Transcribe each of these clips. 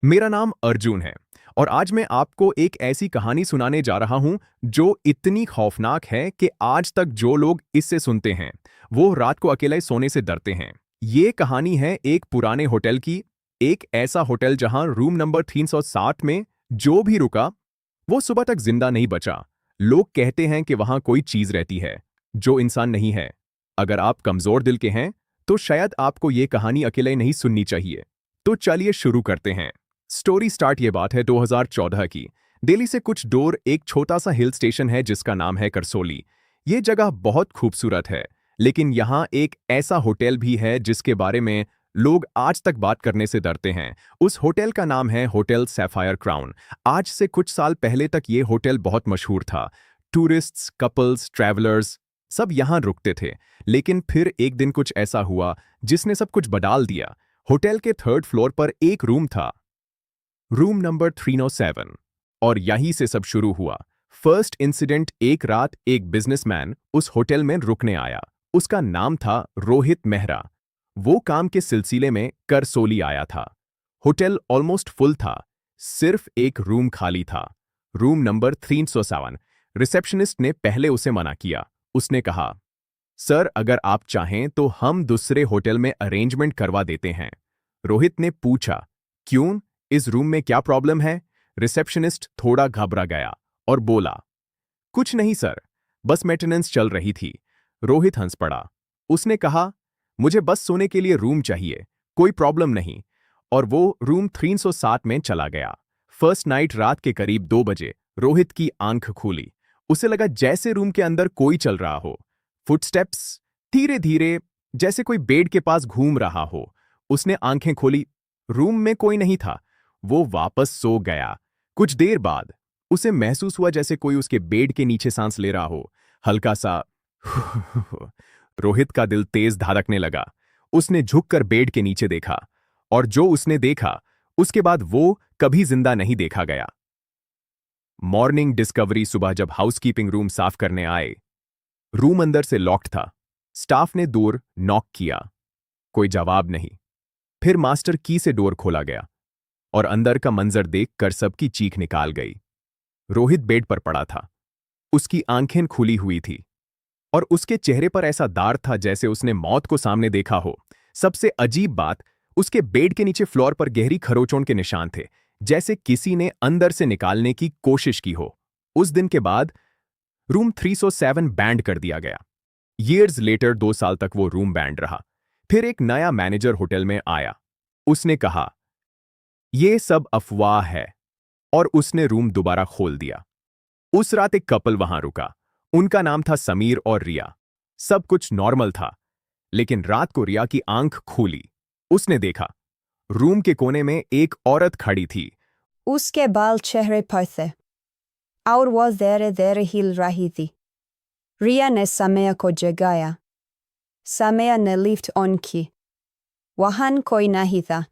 मेरा नाम अर्जुन है और आज मैं आपको एक ऐसी कहानी सुनाने जा रहा हूं जो इतनी खौफनाक है कि आज तक जो लोग इससे सुनते हैं वो रात को अकेले सोने से डरते हैं। ये कहानी है एक पुराने होटल की। एक ऐसा होटल जहां रूम नंबर 360 में जो भी रुका वो सुबह तक जिंदा नहीं बचा। लोग कहते हैं कि वहां कोई चीज रहती है जो इंसान नहीं है। अगर आप कमजोर दिल के हैं तो शायद आपको ये कहानी अकेले नहीं सुननी चाहिए। तो चलिए शुरू करते हैं। स्टोरी स्टार्ट ये बात है 2014 की। दिल्ली से कुछ दूर एक छोटा सा हिल स्टेशन है जिसका नाम है करसोली। ये जगह बहुत खूबसूरत है, लेकिन यहाँ एक ऐसा होटल भी है जिसके बारे में लोग आज तक बात करने से डरते हैं। उस होटल का नाम है होटल सैफायर क्राउन। आज से कुछ साल पहले तक ये होटल बहुत मशहूर था। टूरिस्ट्स, कपल्स, ट्रैवलर्स सब यहाँ रुकते थे। लेकिन फिर एक दिन कुछ ऐसा हुआ जिसने सब कुछ बदल दिया। होटल के थर्ड फ्लोर पर एक रूम था, रूम नंबर 307, और यहीं से सब शुरू हुआ। फर्स्ट इंसिडेंट, एक रात एक बिजनेसमैन उस होटल में रुकने आया। उसका नाम था रोहित मेहरा। वो काम के सिलसिले में करसोली आया था। होटल ऑलमोस्ट फुल था, सिर्फ एक रूम खाली था, रूम नंबर 307। रिसेप्शनिस्ट ने पहले उसे मना किया। उसने कहा, सर अगर आप चाहें तो हम दूसरे होटल में अरेंजमेंट करवा देते हैं। रोहित ने पूछा, क्यों, इस रूम में क्या प्रॉब्लम है? रिसेप्शनिस्ट थोड़ा घबरा गया और बोला, कुछ नहीं सर, बस मेंटेनेंस चल रही थी। रोहित हंस पड़ा। उसने कहा, मुझे बस सोने के लिए रूम चाहिए, कोई प्रॉब्लम नहीं। और वो रूम 307 में चला गया। फर्स्ट नाइट रात के करीब 2 बजे रोहित की आंख खुली। उसे लगा जैसे रूम के अंदर कोई चल रहा हो। फुटस्टेप्स, धीरे धीरे, जैसे कोई बेड के पास घूम रहा हो। उसने आंखें खोली, रूम में कोई नहीं था। वो वापस सो गया। कुछ देर बाद उसे महसूस हुआ जैसे कोई उसके बेड के नीचे सांस ले रहा हो, हल्का सा। रोहित का दिल तेज धड़कने लगा। उसने झुककर बेड के नीचे देखा, और जो उसने देखा उसके बाद वो कभी जिंदा नहीं देखा गया। मॉर्निंग डिस्कवरी, सुबह जब हाउसकीपिंग रूम साफ करने आए, रूम अंदर से लॉक्ड था। स्टाफ ने डोर नॉक किया, कोई जवाब नहीं। फिर मास्टर की से डोर खोला गया और अंदर का मंजर देखकर सबकी चीख निकाल गई। रोहित बेड पर पड़ा था। उसकी आंखें खुली हुई थी और उसके चेहरे पर ऐसा दार था जैसे उसने मौत को सामने देखा हो। सबसे अजीब बात, उसके बेड के नीचे फ्लोर पर गहरी खरोंचों के निशान थे, जैसे किसी ने अंदर से निकालने की कोशिश की हो। उस दिन के बाद रूम 307 बैंड कर दिया गया। ईयर्स लेटर 2 साल तक वो रूम बैंड रहा। फिर एक नया मैनेजर होटल में आया। उसने कहा, ये सब अफवाह है, और उसने रूम दोबारा खोल दिया। उस रात एक कपल वहां रुका। उनका नाम था समीर और रिया। सब कुछ नॉर्मल था, लेकिन रात को रिया की आंख खुली। उसने देखा, रूम के कोने में एक औरत खड़ी थी। उसके बाल चेहरे पर थे और वो धीरे धीरे हिल रही थी। रिया ने समय को जगाया। समय ने लिफ्ट ऑन की। वहां कोई नहीं था।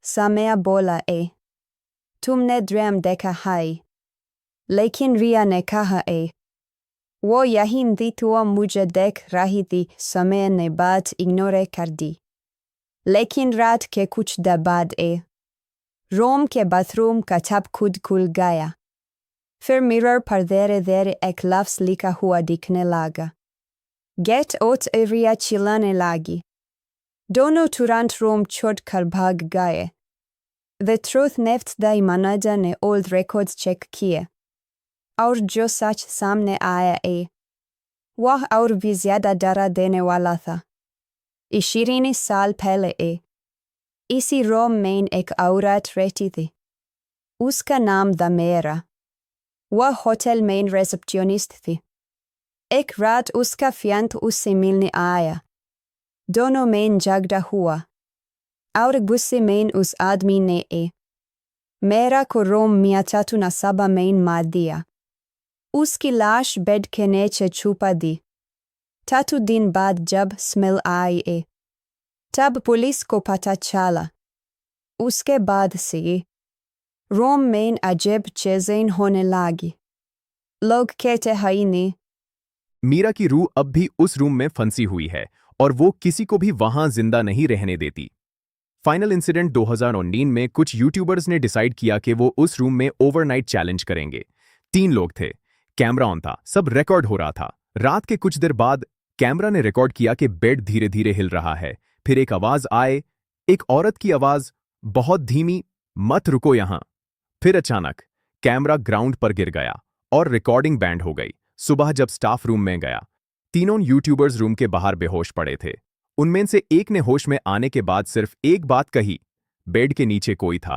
समय बोला, तुमने ड्रीम देखा है? लेकिन रिया ने कहा, वो यहीं थी तो मुझे देख रही थी। समय ने बात इग्नोर कर दी। लेकिन रात के कुछ देर बाद रूम के बाथरूम का टैप खुद खुल गया। फिर मिरर पर धीरे धीरे एक लफ्ज लिखा हुआ दिखने लगा। Get out. रिया चिल्लाने लगी। दोनों तुरंत रूम छोड़कर भाग गए। The truth NEFT Dai manager ने ओल्ड रिकॉर्ड्स चेक किए, और जो सच सामने आया वह और भी ज्यादा डरा देने वाला था। 20 साल पहले इसी रूम में एक औरत रहती थी। उसका नाम था मेरा। वह होटल में रिसेप्शनिस्ट थी। एक रात उसका फियांस उससे मिलने आया। दोनों में झगड़ा हुआ, और गुस्से में उस आदमी ने मेरा को रूम 307 में मार दिया। उसकी लाश बेड के नीचे छुपा दी। 3 दिन बाद जब स्मेल आई तब पुलिस को पता चला। उसके बाद से रूम में अजीब चीजें होने लगी। लोग कहते हैं ने मीरा की रूह अब भी उस रूम में फंसी हुई है और वो किसी को भी वहां जिंदा नहीं रहने देती। फाइनल इंसिडेंट 2019 में कुछ यूट्यूबर्स ने डिसाइड किया कि वो उस रूम में ओवरनाइट चैलेंज करेंगे। 3 लोग थे, कैमरा ऑन था, सब रिकॉर्ड हो रहा था। रात के कुछ देर बाद कैमरा ने रिकॉर्ड किया कि बेड धीरे धीरे हिल रहा है। फिर एक आवाज आए, एक औरत की आवाज, बहुत धीमी, मत रुको यहां। फिर अचानक कैमरा ग्राउंड पर गिर गया और रिकॉर्डिंग बैंड हो गई। सुबह जब स्टाफ रूम में गया, तीनों यूट्यूबर्स रूम के बाहर बेहोश पड़े थे। उनमें से एक ने होश में आने के बाद सिर्फ एक बात कही, बेड के नीचे कोई था।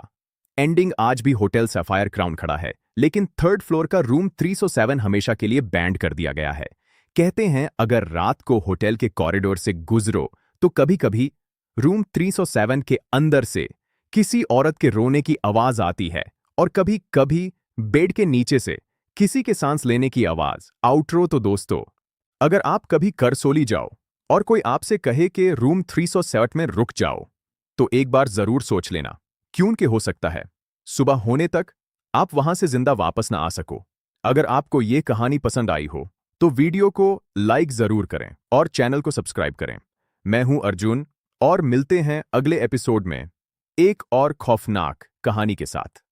एंडिंग आज भी होटल सफायर क्राउन खड़ा है, लेकिन 3rd फ्लोर का रूम 307 हमेशा के लिए बैंड कर दिया गया है। कहते हैं अगर रात को होटल के कॉरिडोर से गुजरो तो कभी कभी रूम 307 के अंदर से किसी औरत के रोने की आवाज आती है और कभी कभी बेड के नीचे से किसी के सांस लेने की आवाज। आउटरो तो दोस्तों, अगर आप कभी करसोली जाओ और कोई आपसे कहे कि रूम 307 में रुक जाओ, तो एक बार जरूर सोच लेना, क्यों कि हो सकता है सुबह होने तक आप वहां से जिंदा वापस ना आ सको। अगर आपको ये कहानी पसंद आई हो तो वीडियो को लाइक जरूर करें और चैनल को सब्सक्राइब करें। मैं हूं अर्जुन और मिलते हैं अगले एपिसोड में एक और खौफनाक कहानी के साथ।